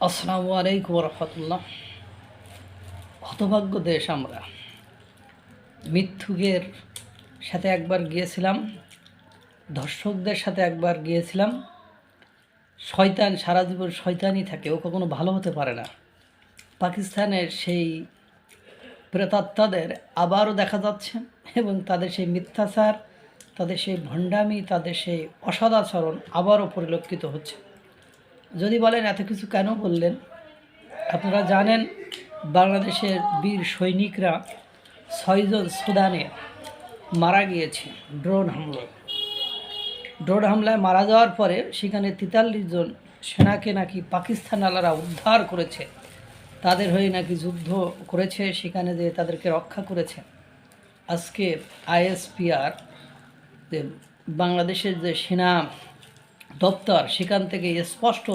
আসসালামু আলাইকুম রহমতুল্লাহ। হতভাগ্য দেশ আমরা। মিথ্যুকের সাথে একবার গিয়েছিলাম, ধর্ষকদের সাথে একবার গিয়েছিলাম। শয়তান সারা জীবন শয়তানই থাকে, ও কখনো ভালো হতে পারে না। পাকিস্তানের সেই প্রেতাত্মাদের আবারও দেখা যাচ্ছে এবং তাদের সেই মিথ্যাচার, তাদের সেই ভণ্ডামি, তাদের সেই অসদাচরণ আবারও পরিলক্ষিত হচ্ছে। যদি বলেন এত কিছু কেন বললেন, আপনারা জানেন বাংলাদেশের বীর সৈনিকরা 6 জন সুদানে মারা গিয়েছে ড্রোন হামলায় মারা যাওয়ার পরে সেখানে 43 জন সেনাকে নাকি পাকিস্তানালারা উদ্ধার করেছে, তাদের হয়ে নাকি যুদ্ধ করেছে, সেখানে যে তাদেরকে রক্ষা করেছে। আজকে আইএসপিআর যে বাংলাদেশের যে সেনা দপ্তর, সেখান থেকে স্পষ্ট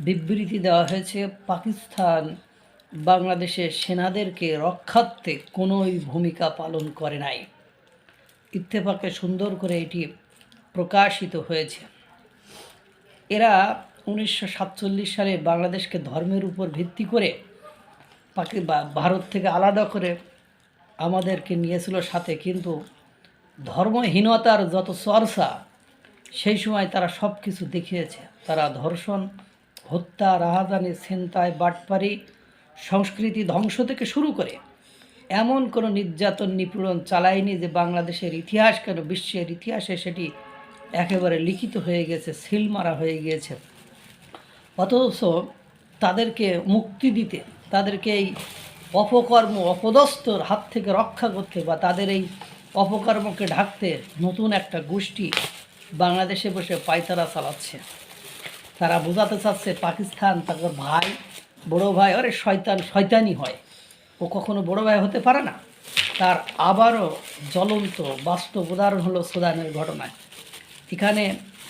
বিবৃতি দেওয়া হয়েছে, পাকিস্তান বাংলাদেশের সেনাদেরকে রক্ষার্থে কোনোই ভূমিকা পালন করে নাই। ইত্তেফাকে সুন্দর করে এটি প্রকাশিত হয়েছে। এরা 1947 সালে বাংলাদেশকে ধর্মের উপর ভিত্তি করে ভারত থেকে আলাদা করে আমাদেরকে নিয়েছিল সাথে, কিন্তু ধর্মহীনতার যত চর্চা সেই সময় তারা সব কিছু দেখিয়েছে। তারা ধর্ষণ, হত্যা, রাহাজানি, ছিনতাই, বাটপারি, সংস্কৃতি ধ্বংস থেকে শুরু করে এমন কোনো নির্যাতন নিপীড়ন চালায়নি যে বাংলাদেশের ইতিহাস কেন বিশ্বের ইতিহাসে সেটি একেবারে লিখিত হয়ে গেছে, সিল মারা হয়ে গিয়েছে। অথচ তাদেরকে মুক্তি দিতে, তাদেরকে এই অপকর্ম অপদস্থর হাত থেকে রক্ষা করতে বা তাদের এই অপকর্মকে ঢাকতে নতুন একটা গোষ্ঠী বাংলাদেশে বসে পায়তারা চালাচ্ছে। তারা বোঝাতে চাচ্ছে পাকিস্তান তাদের ভাই, বড় ভাই। আরে শয়তান শয়তানই হয়, ও কখনো বড় ভাই হতে পারে না। তার আবারও জ্বলন্ত বাস্তব উদাহরণ হলো সুদানের ঘটনায়। এখানে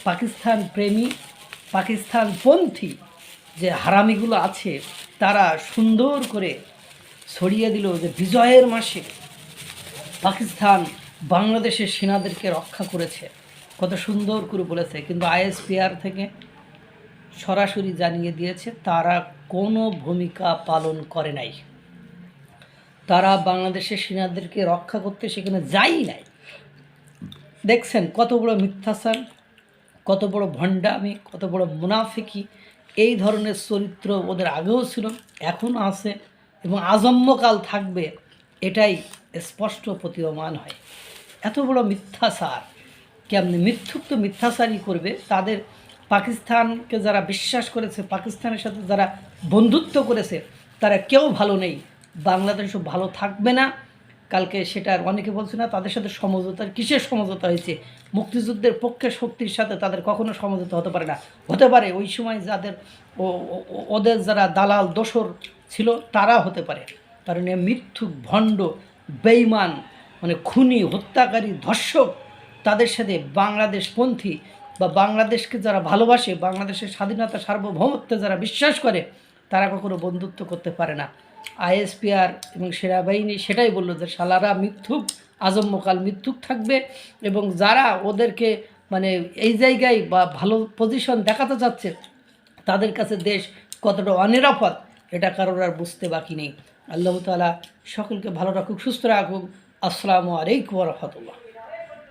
পাকিস্তান প্রেমী, পাকিস্তানপন্থী যে হারামিগুলো আছে, তারা সুন্দর করে ছড়িয়ে দিল যে বিজয়ের মাসে পাকিস্তান বাংলাদেশের সেনাদেরকে রক্ষা করেছে, কত সুন্দর করে বলেছে। কিন্তু আইএসপিআর থেকে সরাসরি জানিয়ে দিয়েছে তারা কোনো ভূমিকা পালন করে নাই। তারা বাংলাদেশের সেনাদেরকে রক্ষা করতে সেখানে যাই নাই। দেখছেন কত বড় মিথ্যাচার, কত বড় ভণ্ডামি, কত বড় মুনাফিকি। এই ধরনের চরিত্র ওদের আগেও ছিল, এখনও আছে এবং আজন্মকাল থাকবে, এটাই স্পষ্ট প্রতীয়মান হয়। এত বড় মিথ্যাচার কেমনি? মিথ্যুক তো মিথ্যাচারই করবে। তাদের পাকিস্তানকে যারা বিশ্বাস করেছে, পাকিস্তানের সাথে যারা বন্ধুত্ব করেছে, তারা কেউ ভালো নেই, বাংলাদেশও ভালো থাকবে না। কালকে সেটার অনেকে বলছে না তাদের সাথে সমঝোতার কিসের সমঝোতা হয়েছে? মুক্তিযুদ্ধের পক্ষে শক্তির সাথে তাদের কখনো সমঝোতা হতে পারে না। হতে পারে ওই সময় যাদের ওদের যারা দালাল দোসর ছিল তারা হতে পারে, কারণ মিথ্যুক ভণ্ড বেঈমান মানে খুনি হত্যাকারী ধর্ষক, তাদের সাথে বাংলাদেশপন্থী বা বাংলাদেশকে যারা ভালোবাসে, বাংলাদেশের স্বাধীনতা সার্বভৌমত্বে যারা বিশ্বাস করে, তারা কখনো বন্ধুত্ব করতে পারে না। আইএসপিআর এবং সেনাবাহিনী সেটাই বললো যে শালারা মিথ্যুক, আজন্মকাল মিথ্যুক থাকবে। এবং যারা ওদেরকে মানে এই জায়গায় বা ভালো পজিশন দেখাতে চাচ্ছে, তাদের কাছে দেশ কতটা অনিরাপদ এটা কারোর আর বুঝতে বাকি নেই। আল্লাহ তাআলা সকলকে ভালো রাখুক, সুস্থ রাখুক। আসসালামু আলাইকুম ওয়া রাহমাতুল্লাহ।